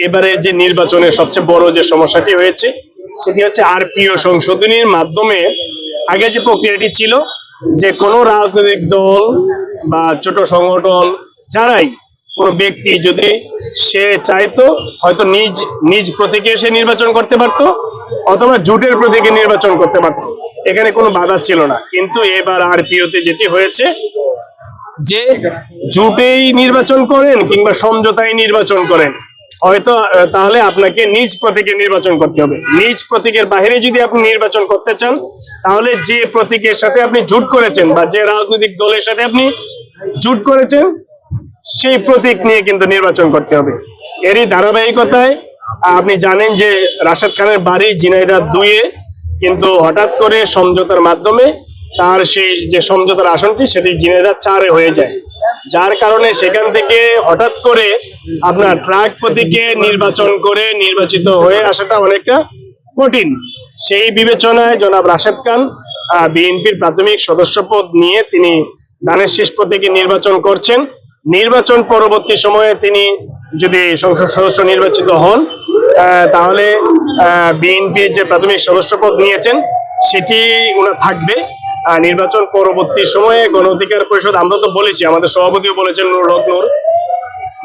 এবারে যে নির্বাচনে সবচেয়ে বড় যে সমস্যাটি হয়েছে সেটি হচ্ছে আরপিও সংশোধনীর মাধ্যমে আগে যে প্রক্রিয়াটি ছিল যে কোনো রাজনৈতিক দল বা ছোট সংগঠন যারাই কোনো ব্যক্তি যদি সে চাইতো হয়তো নিজ নিজ প্রতীকে সে নির্বাচন করতে পারতো অথবা জোটের প্রতীকে নির্বাচন করতে পারতো, এখানে কোনো বাধা ছিল না। কিন্তু এবার আরপিওতে যেটি হয়েছে যে জোটেই নির্বাচন করেন কিংবা সমঝোতায় নির্বাচন করেন হয়তো তাহলে আপনাকে নিজ প্রতীকে নির্বাচন করতে হবে। নিজ প্রতীকের বাইরে যদি আপনি নির্বাচন করতে চান তাহলে যে প্রতীকের সাথে আপনি জোট করেছেন বা যে রাজনৈতিক দলের সাথে আপনি জোট করেছেন সেই প্রতীক নিয়ে কিন্তু নির্বাচন করতে হবে। এরই ধারাবাহিকতায় আপনি জানেন যে রাশেদ খানের বাড়ি ঝিনাইদহ 2-এ কিন্তু হঠাৎ করে সমঝোতার মাধ্যমে তার সেই যে সমঝোতার আসনটি সেটি ঝিনাইদহ 4-এ হয়ে যায়, যার কারণে সেখান থেকে হঠাৎ করে আপনার ট্রাক প্রতীকে নির্বাচন করে নির্বাচিত হয়ে আসাটা অনেকটা কঠিন। সেই বিবেচনায় জনাব রাশেদ খান বিএনপির প্রাথমিক সদস্য পদ নিয়ে তিনি ধানের শীষ প্রতীকে নির্বাচন করছেন। নির্বাচন পরবর্তী সময়ে তিনি যদি সংসদ সদস্য নির্বাচিত হন তাহলে বিএনপির যে প্রাথমিক সদস্য পদ নিয়েছেন সেটি ওনার থাকবে। নির্বাচন পরবর্তী সময়ে গণ অধিকার পরিষদ, আমরা তো বলেছি, আমাদের সভাপতিও বলেছেন নুরুল হক নূর,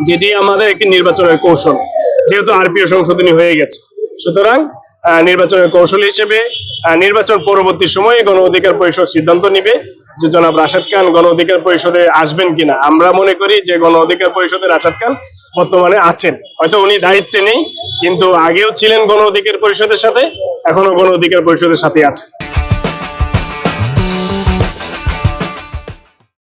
যেটি আমাদের একটি নির্বাচনের কৌশল, যেহেতু আরপিও সংশোধনী হয়ে গেছে, সুতরাং নির্বাচনের কৌশল হিসেবে নির্বাচন পরবর্তী সময়ে গণ অধিকার পরিষদ সিদ্ধান্ত নিবে যে জনাব রাশেদ খান গণ অধিকার পরিষদে আসবেন কিনা। আমরা মনে করি যে গণ অধিকার পরিষদে রাশেদ খান বর্তমানে আছেন, হয়তো উনি দায়িত্বে নেই কিন্তু আগেও ছিলেন গণ অধিকার পরিষদের সাথে, এখনো গণ অধিকার পরিষদের সাথে আছেন।